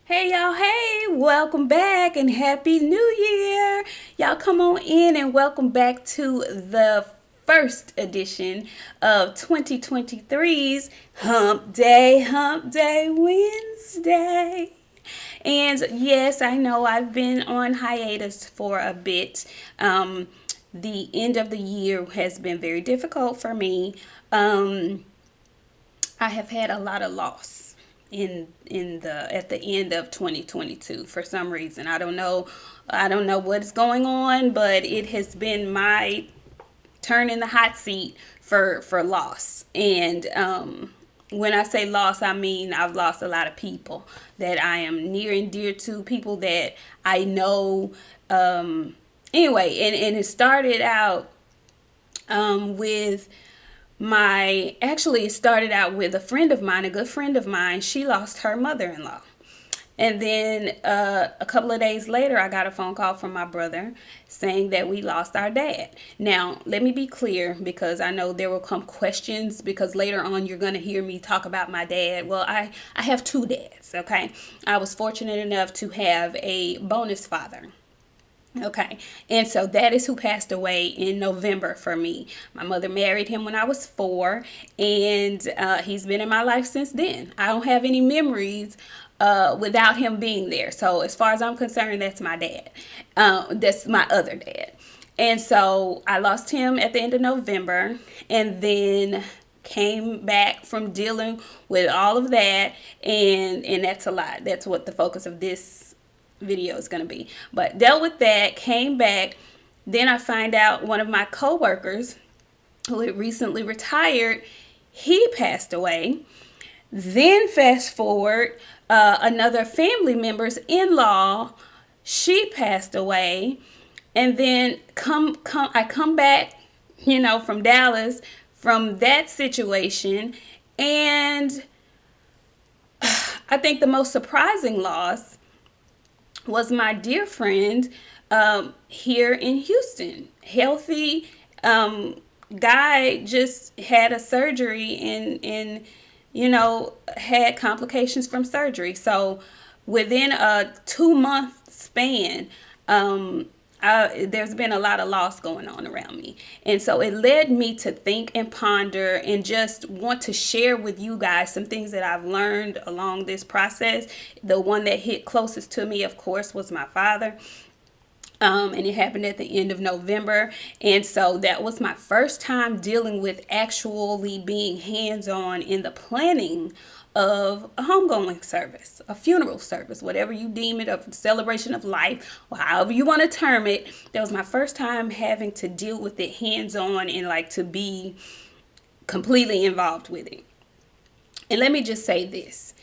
Hey y'all, hey, welcome back and happy new year. Y'all come on in and welcome back to the first edition of 2023's Hump Day Wednesday. And yes, I know I've been on hiatus for a bit. The end of the year has been very difficult for me. I have had a lot of loss in the at the end of 2022 for some reason. I don't know what's going on, but it has been my turn in the hot seat for loss. And when I say loss, I mean I've lost a lot of people that I am near and dear to, people that I know. Anyway, and it started out with it started out with a friend of mine, a good friend of mine. She lost her mother-in-law. And then a couple of days later, I got a phone call from my brother saying that we lost our dad. Now, let me be clear, because I know there will come questions, because later on you're going to hear me talk about my dad. Well, I have two dads, okay? I was fortunate enough to have a bonus father. Okay, and so that is who passed away in November for me. My mother married him when I was 4, and he's been in my life since then. I don't have any memories without him being there. So as far as I'm concerned, that's my dad. That's my other dad. And so I lost him at the end of November, and then came back from dealing with all of that, and that's a lot. That's what the focus of this video is going to be. But dealt with that, came back. Then I find out one of my coworkers who had recently retired, he passed away. Then fast forward, another family member's in-law, she passed away. And then I come back, from Dallas, from that situation. And I think the most surprising loss was my dear friend here in Houston. Healthy guy, just had a surgery and had complications from surgery. So within a 2-month span, there's been a lot of loss going on around me. And so it led me to think and ponder and just want to share with you guys some things that I've learned along this process. The one that hit closest to me, of course, was my father. And it happened at the end of November. And so that was my first time dealing with actually being hands-on in the planning of a homegoing service, a funeral service, whatever you deem it, a celebration of life, or however you want to term it. That was my first time having to deal with it hands-on and to be completely involved with it. And let me just say this.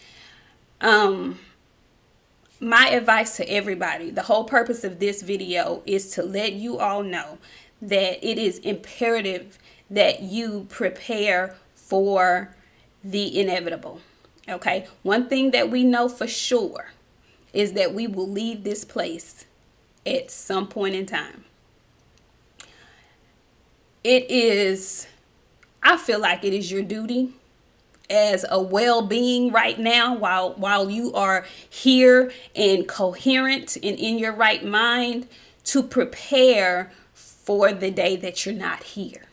My advice to everybody, the whole purpose of this video is to let you all know that it is imperative that you prepare for the inevitable. Okay, one thing that we know for sure is that we will leave this place at some point in time. I feel like it is your duty as a well-being right now, while you are here and coherent and in your right mind, to prepare for the day that you're not here.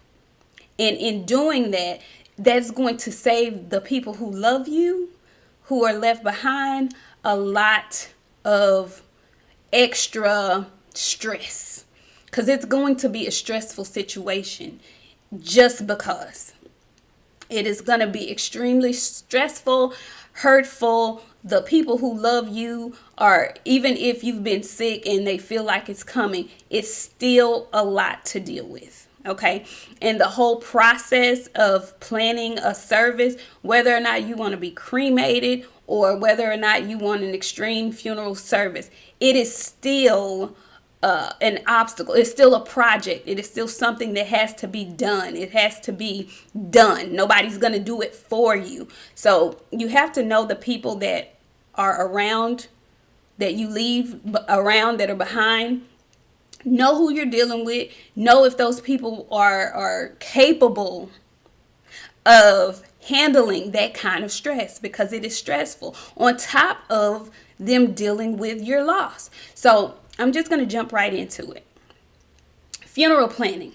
And in doing that, that's going to save the people who love you, who are left behind, a lot of extra stress. Because it's going to be a stressful situation just because. It is going to be extremely stressful, hurtful. The people who love you are, even if you've been sick and they feel like it's coming, it's still a lot to deal with. Okay. And the whole process of planning a service, whether or not you want to be cremated or whether or not you want an extreme funeral service, it is still an obstacle. It's still a project. It is still something that has to be done. It has to be done. Nobody's going to do it for you. So you have to know the people that are around, that you leave around, that are behind. Know who you're dealing with. Know if those people are capable of handling that kind of stress, because it is stressful, on top of them dealing with your loss. So I'm just going to jump right into it. Funeral planning.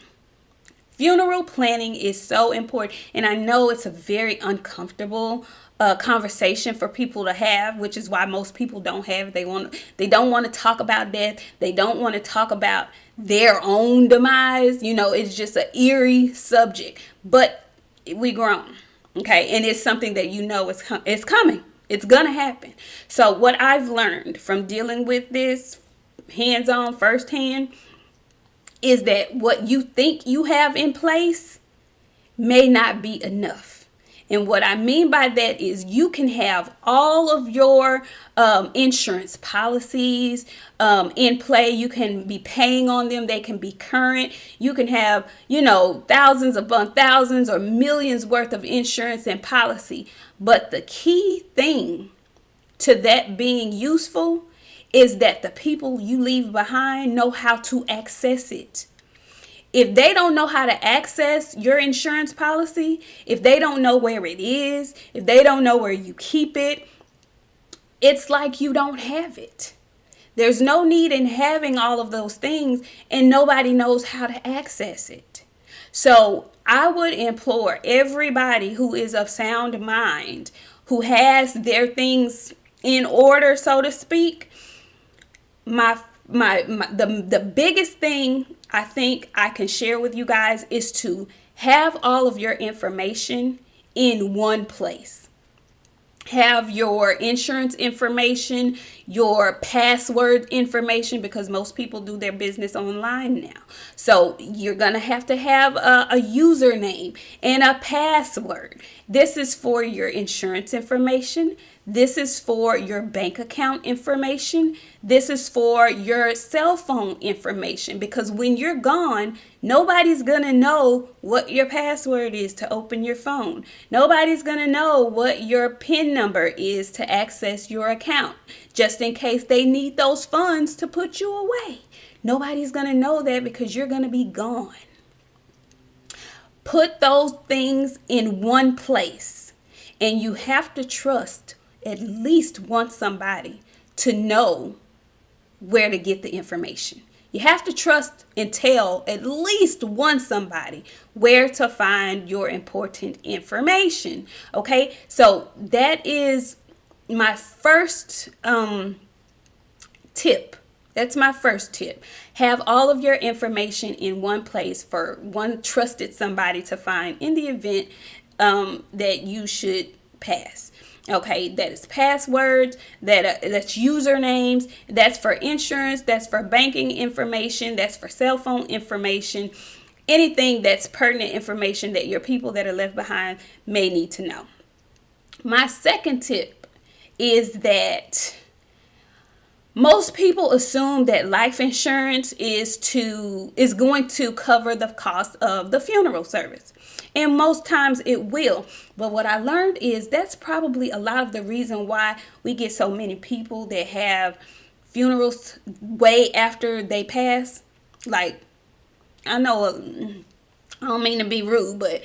Funeral planning is so important, and I know it's a very uncomfortable conversation for people to have, which is why most people don't have it. They don't want to talk about death. They don't want to talk about their own demise. It's just an eerie subject. But we grown, okay, and it's something that it's coming. It's gonna happen. So what I've learned from dealing with this hands-on, firsthand, is that what you think you have in place may not be enough. And what I mean by that is you can have all of your insurance policies in play. You can be paying on them. They can be current. You can have, thousands upon thousands or millions worth of insurance and policy. But the key thing to that being useful is that the people you leave behind know how to access it. If they don't know how to access your insurance policy, if they don't know where it is, if they don't know where you keep it, it's like you don't have it. There's no need in having all of those things, and nobody knows how to access it. So I would implore everybody who is of sound mind, who has their things in order, so to speak, the biggest thing I think I can share with you guys is to have all of your information in one place. Have your insurance information, your password information, because most people do their business online now. So you're going to have a username and a password. This is for your insurance information. This is for your bank account information. This is for your cell phone information, because when you're gone, nobody's going to know what your password is to open your phone. Nobody's going to know what your PIN number is to access your account, just in case they need those funds to put you away. Nobody's going to know that because you're going to be gone. Put those things in one place, and you have to trust at least somebody to know where to get the information. You have to trust and tell at least somebody where to find your important information. Okay, so that is my first tip. That's my first tip. Have all of your information in one place for one trusted somebody to find in the event that you should pass. Okay, that is passwords, that's usernames, that's for insurance, that's for banking information, that's for cell phone information, anything that's pertinent information that your people that are left behind may need to know. My second tip is that most people assume that life insurance is going to cover the cost of the funeral service. And most times it will. But what I learned is that's probably a lot of the reason why we get so many people that have funerals way after they pass. Like, I know, I don't mean to be rude, but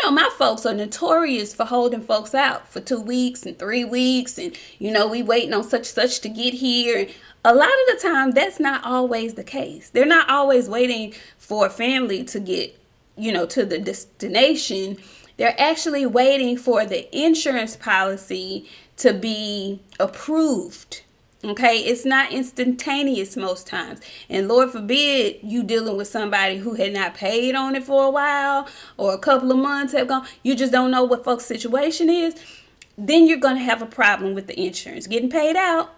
my folks are notorious for holding folks out for 2 weeks and 3 weeks. And, we waiting on such to get here. And a lot of the time, that's not always the case. They're not always waiting for a family to get to the destination. They're actually waiting for the insurance policy to be approved. Okay, it's not instantaneous most times. And Lord forbid you dealing with somebody who had not paid on it for a while, or a couple of months have gone. You just don't know what folks' situation is. Then you're going to have a problem with the insurance getting paid out.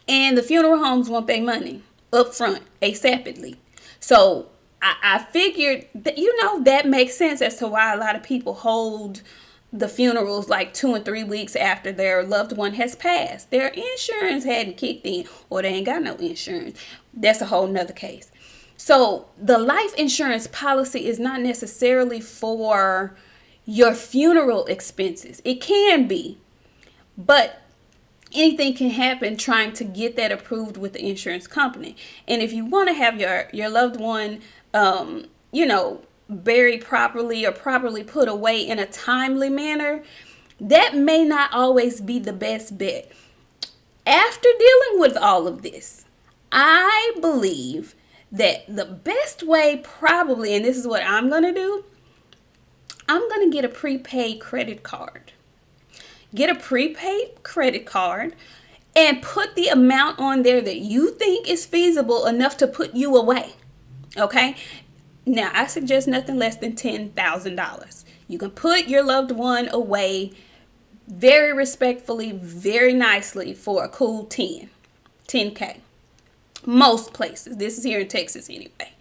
And the funeral homes want their money up front, ASAPidly. So I figured that, that makes sense as to why a lot of people hold the funerals like 2 and 3 weeks after their loved one has passed. Their insurance hadn't kicked in, or they ain't got no insurance. That's a whole nother case. So the life insurance policy is not necessarily for your funeral expenses. It can be, but anything can happen trying to get that approved with the insurance company. And if you want to have your loved one, buried properly or properly put away in a timely manner, that may not always be the best bet. After dealing with all of this, I believe that the best way, probably, and this is what I'm going to do, I'm going to get a prepaid credit card. Get a prepaid credit card and put the amount on there that you think is feasible enough to put you away. Okay? Now, I suggest nothing less than $10,000. You can put your loved one away very respectfully, very nicely for a cool 10K. Most places. This is here in Texas anyway.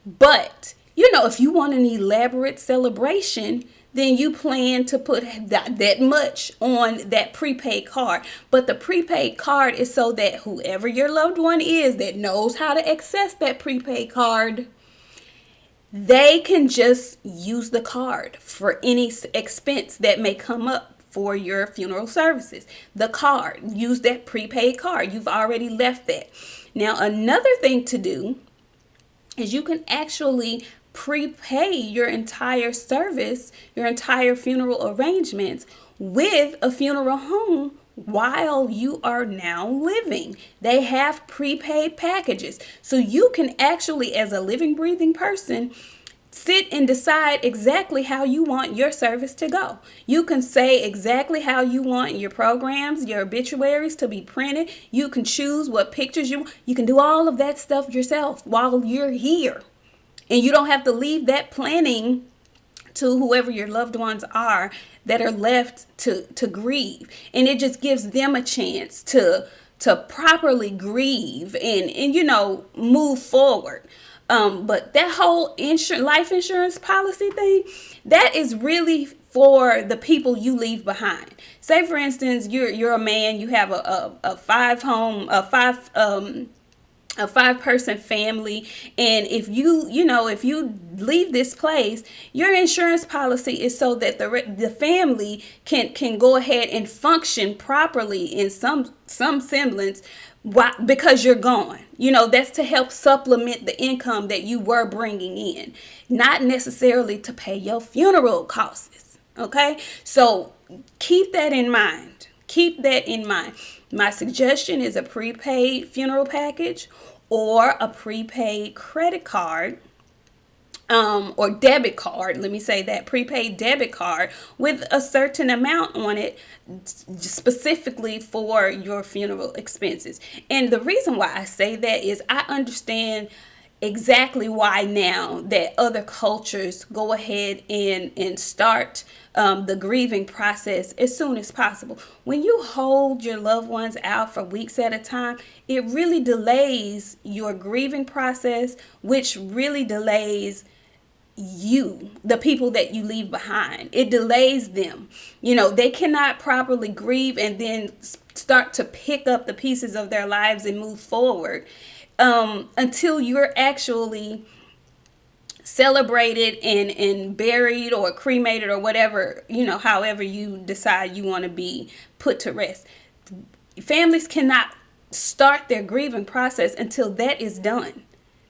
But, if you want an elaborate celebration, then you plan to put that much on that prepaid card. But the prepaid card is so that whoever your loved one is that knows how to access that prepaid card, they can just use the card for any expense that may come up for your funeral services. The card, use that prepaid card. You've already left that. Now, another thing to do is you can actually prepay your entire service, your entire funeral arrangements with a funeral home while you are now living. They have prepaid packages. So you can actually, as a living, breathing person, sit and decide exactly how you want your service to go. You can say exactly how you want your programs, your obituaries to be printed. You can choose what pictures you can do all of that stuff yourself while you're here. And you don't have to leave that planning to whoever your loved ones are that are left to grieve. And it just gives them a chance to properly grieve and move forward. But that whole life insurance policy thing, that is really for the people you leave behind. Say, for instance, you're a man, you have a five-person family, and if you leave this place, your insurance policy is so that the family can go ahead and function properly in some semblance. Why? Because you're gone. That's to help supplement the income that you were bringing in, not necessarily to pay your funeral costs. Okay? So keep that in mind. Keep that in mind. My suggestion is a prepaid funeral package or a prepaid credit card. Or debit card, let me say that, prepaid debit card with a certain amount on it specifically for your funeral expenses. And the reason why I say that is I understand exactly why now that other cultures go ahead and start the grieving process as soon as possible. When you hold your loved ones out for weeks at a time, it really delays your grieving process, which really delays the people that you leave behind. It delays them. They cannot properly grieve and then start to pick up the pieces of their lives and move forward until you're actually celebrated and buried or cremated or whatever, however you decide you want to be put to rest. Families cannot start their grieving process until that is done.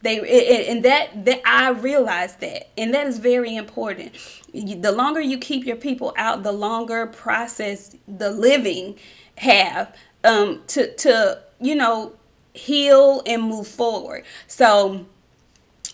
That I realize that, and that is very important. The longer you keep your people out, the longer process the living have to heal and move forward. So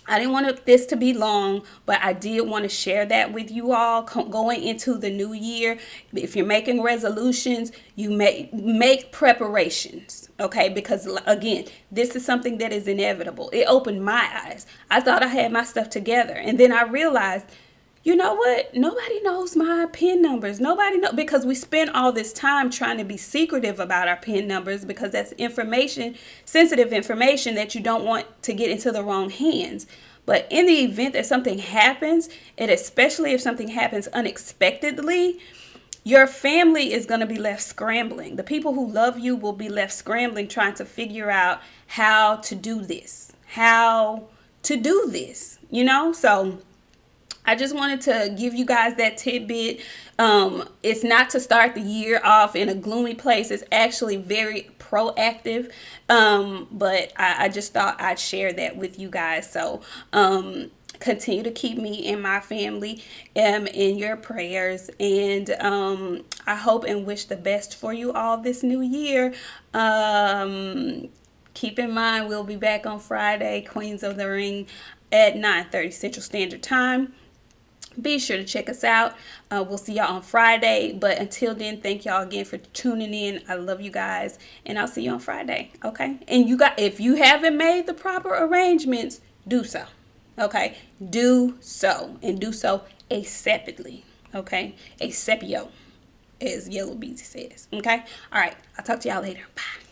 I didn't want this to be long, but I did want to share that with you all going into the new year. If you're making resolutions, you make preparations, okay? Because again, this is something that is inevitable. It opened my eyes. I thought I had my stuff together, and then I realized, you know what? Nobody knows my PIN numbers. Nobody knows, because we spend all this time trying to be secretive about our PIN numbers because that's sensitive information that you don't want to get into the wrong hands. But in the event that something happens, and especially if something happens unexpectedly, your family is going to be left scrambling. The people who love you will be left scrambling trying to figure out how to do this. So I just wanted to give you guys that tidbit. It's not to start the year off in a gloomy place. It's actually very proactive. But I just thought I'd share that with you guys. So Continue to keep me and my family in your prayers. And I hope and wish the best for you all this new year. Keep in mind, we'll be back on Friday, Queens of the Ring, at 9:30 Central Standard Time. Be sure to check us out. We'll see y'all on Friday. But until then, thank y'all again for tuning in. I love you guys. And I'll see you on Friday. Okay? And if you haven't made the proper arrangements, do so. Okay? Do so. And do so acceptedly. Okay? Accepio, as Yellow Beezy says. Okay? All right. I'll talk to y'all later. Bye.